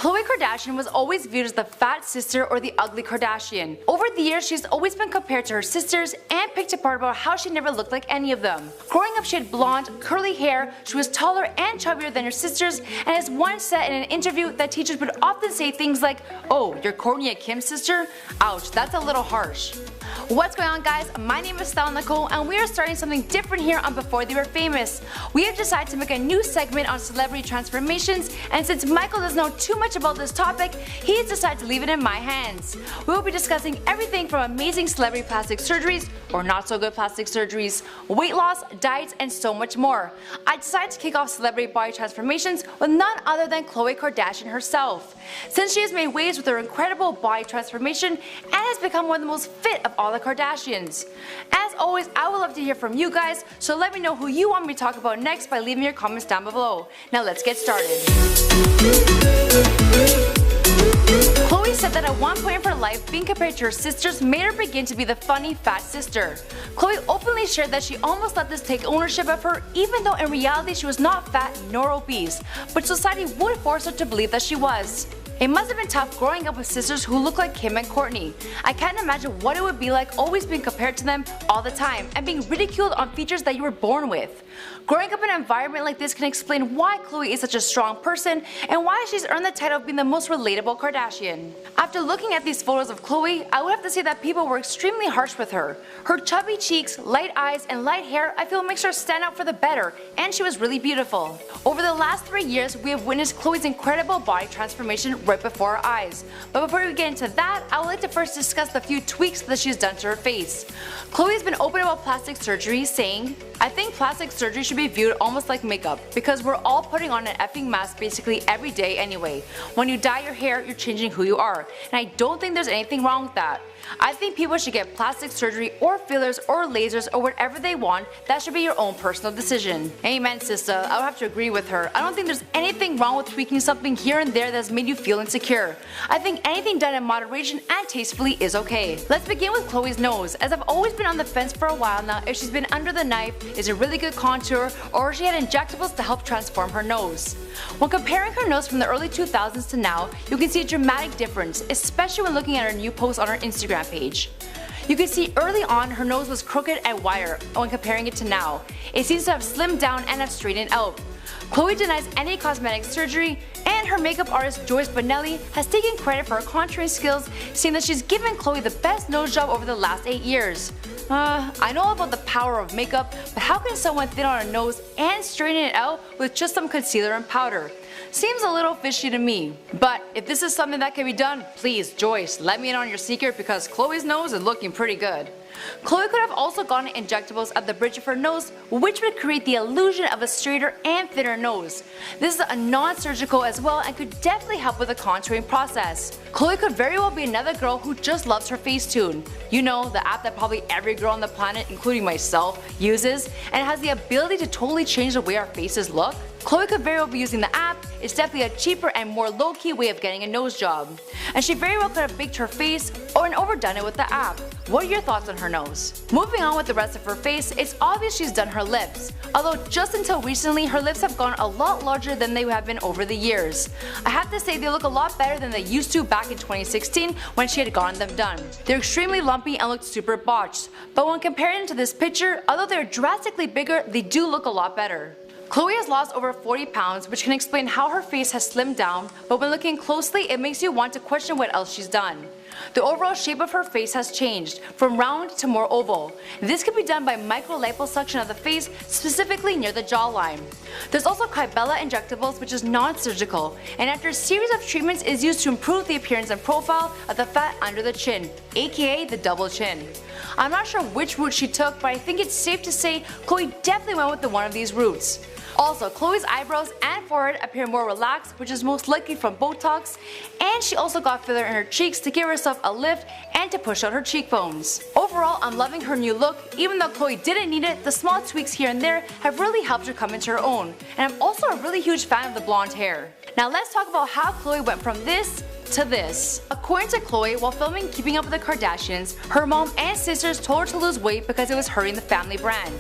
Khloe Kardashian was always viewed as the fat sister or the ugly Kardashian. Over the years, she's always been compared to her sisters and picked apart about how she never looked like any of them. Growing up, she had blonde, curly hair, she was taller and chubbier than her sisters, and has once said in an interview that teachers would often say things like, "Oh, you're Kourtney and Kim's sister? Ouch, that's a little harsh." What's going on, guys? My name is Stella Nicole and we are starting something different here on Before They Were Famous. We have decided to make a new segment on celebrity transformations, and since Michael doesn't know too much about this topic, he's decided to leave it in my hands. We will be discussing everything from amazing celebrity plastic surgeries, or not so good plastic surgeries, weight loss, diets, and so much more. I decided to kick off celebrity body transformations with none other than Khloe Kardashian herself, since she has made waves with her incredible body transformation and has become one of the most fit of all the Kardashians. As always, I would love to hear from you guys, so let me know who you want me to talk about next by leaving your comments down below. Now let's get started. Khloe said that at one point of her life, being compared to her sisters made her begin to be the funny fat sister. Khloe openly shared that she almost let this take ownership of her, even though in reality she was not fat nor obese, but society would force her to believe that she was. It must have been tough growing up with sisters who look like Kim and Kourtney. I can't imagine what it would be like always being compared to them all the time and being ridiculed on features that you were born with. Growing up in an environment like this can explain why Khloe is such a strong person and why she's earned the title of being the most relatable Kardashian. After looking at these photos of Khloe, I would have to say that people were extremely harsh with her. Her chubby cheeks, light eyes, and light hair I feel makes her stand out for the better, and she was really beautiful. Over the last 3 years, we have witnessed Khloe's incredible body transformation right before our eyes. But before we get into that, I would like to first discuss the few tweaks that she's done to her face. Khloe has been open about plastic surgery, saying, "I think plastic surgery should be viewed almost like makeup, because we're all putting on an effing mask basically every day anyway. When you dye your hair, you're changing who you are, and I don't think there's anything wrong with that. I think people should get plastic surgery or fillers or lasers or whatever they want. That should be your own personal decision." Amen, sister. I would have to agree with her. I don't think there's anything wrong with tweaking something here and there that's made you feel insecure. I think anything done in moderation and tastefully is okay. Let's begin with Khloe's nose, as I've always been on the fence for a while now if she's been under the knife, is a really good contour, or if she had injectables to help transform her nose. When comparing her nose from the early 2000s to now, you can see a dramatic difference, especially when looking at her new post on her Instagram page. You can see early on her nose was crooked and wider when comparing it to now. It seems to have slimmed down and have straightened out. Khloe denies any cosmetic surgery, and her makeup artist Joyce Bonelli has taken credit for her contouring skills, saying that she's given Khloe the best nose job over the last 8 years. I know about the power of makeup, but how can someone thin on a nose and straighten it out with just some concealer and powder? Seems a little fishy to me. But if this is something that can be done, please, Joyce, let me in on your secret, because Khloe's nose is looking pretty good. Khloe could have also gotten injectables at the bridge of her nose, which would create the illusion of a straighter and thinner nose. This is a non-surgical as well and could definitely help with the contouring process. Khloe could very well be another girl who just loves her Facetune. You know, the app that probably every girl on the planet, including myself, uses, and has the ability to totally change the way our faces look. Khloe could very well be using the app. It's definitely a cheaper and more low-key way of getting a nose job. And she very well could have baked her face or overdone it with the app. What are your thoughts on her nose? Moving on with the rest of her face, it's obvious she's done her lips. Although just until recently, her lips have gone a lot larger than they have been over the years. I have to say they look a lot better than they used to back in 2016 when she had gotten them done. They're extremely lumpy and look super botched, but when compared to this picture, although they're drastically bigger, they do look a lot better. Khloe has lost over 40 pounds, which can explain how her face has slimmed down, but when looking closely, it makes you want to question what else she's done. The overall shape of her face has changed, from round to more oval. This can be done by micro-liposuction of the face, specifically near the jawline. There's also Kybella injectables, which is non-surgical, and after a series of treatments is used to improve the appearance and profile of the fat under the chin, aka the double chin. I'm not sure which route she took, but I think it's safe to say Khloe definitely went with one of these routes. Also, Khloe's eyebrows and forehead appear more relaxed, which is most likely from Botox, and she also got filler in her cheeks to give herself a lift and to push out her cheekbones. Overall, I'm loving her new look. Even though Khloe didn't need it, the small tweaks here and there have really helped her come into her own, and I'm also a really huge fan of the blonde hair. Now let's talk about how Khloe went from this to this. According to Khloe, while filming Keeping Up with the Kardashians, her mom and sisters told her to lose weight because it was hurting the family brand.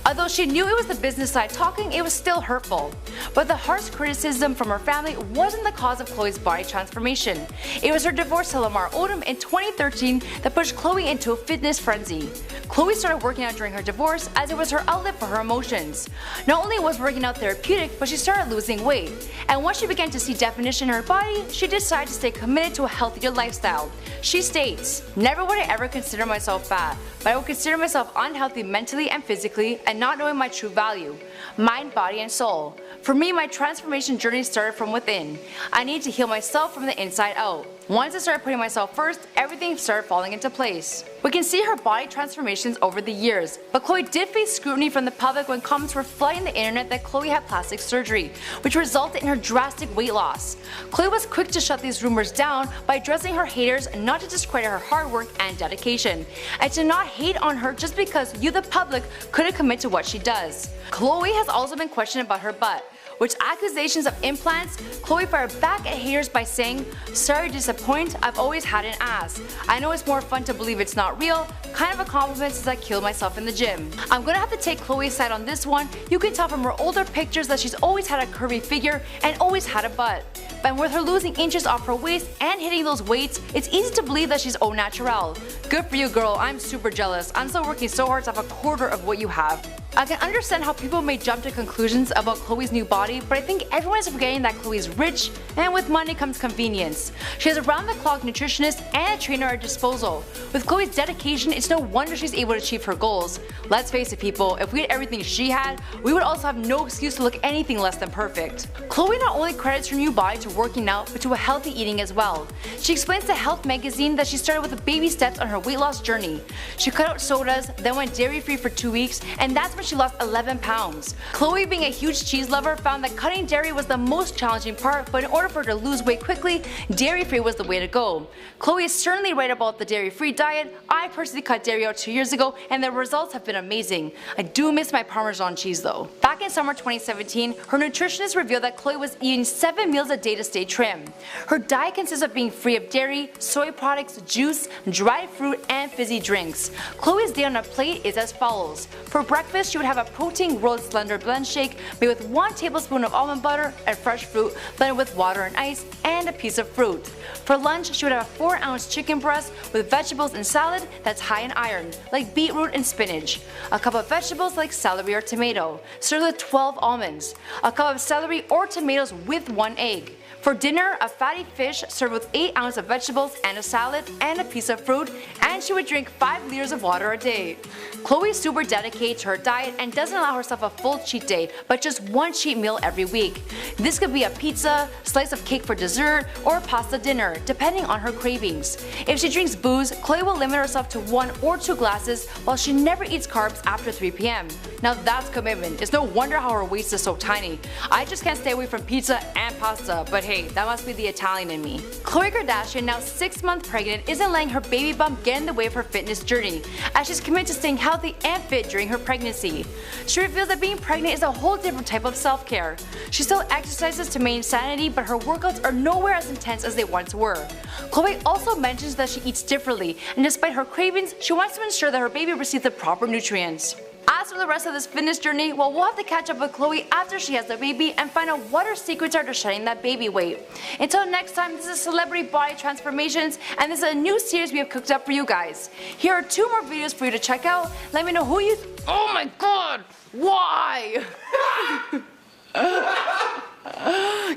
Although she knew it was the business side talking, it was still hurtful. But the harsh criticism from her family wasn't the cause of Khloe's body transformation. It was her divorce to Lamar Odom in 2013 that pushed Khloe into a fitness frenzy. Khloe started working out during her divorce as it was her outlet for her emotions. Not only was working out therapeutic, but she started losing weight. And once she began to see definition in her body, she decided to stay committed to a healthier lifestyle. She states, "Never would I ever consider myself fat, but I would consider myself unhealthy mentally and physically and not knowing my true value, mind, body, and soul. For me, my transformation journey started from within. I need to heal myself from the inside out. Once I started putting myself first, everything started falling into place." We can see her body transformations over the years, but Khloe did face scrutiny from the public when comments were flooding the internet that Khloe had plastic surgery, which resulted in her drastic weight loss. Khloe was quick to shut these rumors down by addressing her haters and not to discredit her hard work and dedication, and to not hate on her just because you the public couldn't commit to what she does. Khloe has also been questioned about her butt. With accusations of implants, Khloe fired back at haters by saying, "Sorry to disappoint, I've always had an ass. I know it's more fun to believe it's not real, kind of a compliment since I killed myself in the gym." I'm gonna have to take Khloe's side on this one. You can tell from her older pictures that she's always had a curvy figure and always had a butt. And with her losing inches off her waist and hitting those weights, it's easy to believe that she's au naturel. Good for you, girl. I'm super jealous. I'm still working so hard to have a quarter of what you have. I can understand how people may jump to conclusions about Khloe's new body, but I think everyone is forgetting that Khloe's rich, and with money comes convenience. She has a round-the-clock nutritionist and a trainer at her disposal. With Khloe's dedication, it's no wonder she's able to achieve her goals. Let's face it, people, if we had everything she had, we would also have no excuse to look anything less than perfect. Khloe not only credits her new body to working out, but to a healthy eating as well. She explains to Health magazine that she started with the baby steps on her weight loss journey. She cut out sodas, then went dairy-free for 2 weeks, and that's when she lost 11 pounds. Khloe, being a huge cheese lover, found that cutting dairy was the most challenging part, but in order for her to lose weight quickly, dairy-free was the way to go. Khloe is certainly right about the dairy-free diet. I personally cut dairy out 2 years ago, and the results have been amazing. I do miss my Parmesan cheese though. Back in summer 2017, her nutritionist revealed that Khloe was eating 7 meals a day to stay trim. Her diet consists of being free of dairy, soy products, juice, dried fruit, and fizzy drinks. Khloe's day on a plate is as follows. For breakfast, she would have a protein rolled slender blend shake made with 1 tablespoon of almond butter and fresh fruit blended with water and ice, and a piece of fruit. For lunch, she would have a 4-ounce chicken breast with vegetables and salad that's high in iron, like beetroot and spinach. A cup of vegetables like celery or tomato, served with 12 almonds. A cup of celery or tomatoes with 1 egg. For dinner, a fatty fish served with 8 ounces of vegetables and a salad and a piece of fruit, and she would drink 5 liters of water a day. Khloe is super dedicated to her diet and doesn't allow herself a full cheat day, but just 1 cheat meal every week. This could be a pizza, slice of cake for dessert, or pasta dinner, depending on her cravings. If she drinks booze, Khloe will limit herself to 1 or 2 glasses, while she never eats carbs after 3 p.m. Now that's commitment. It's no wonder how her waist is so tiny. I just can't stay away from pizza and pasta, but hey, that must be the Italian in me. Khloe Kardashian, now 6 months pregnant, isn't letting her baby bump get in the way of her fitness journey, as she's committed to staying healthy and fit during her pregnancy. She reveals that being pregnant is a whole different type of self-care. She still exercises to maintain sanity, but her workouts are nowhere as intense as they once were. Khloe also mentions that she eats differently, and despite her cravings, she wants to ensure that her baby receives the proper nutrients. As for the rest of this fitness journey, well, we'll have to catch up with Khloe after she has the baby and find out what her secrets are to shedding that baby weight. Until next time, this is Celebrity Body Transformations, and this is a new series we have cooked up for you guys. Here are 2 more videos for you to check out. Let me know who you oh my god! Why?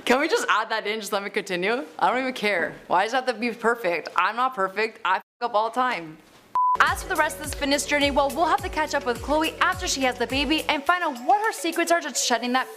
Can we just add that in? Just let me continue? I don't even care. Why does it have to be perfect? I'm not perfect. I f up all the time. As for the rest of this fitness journey, well, we'll have to catch up with Khloe after she has the baby and find out what her secrets are to shedding that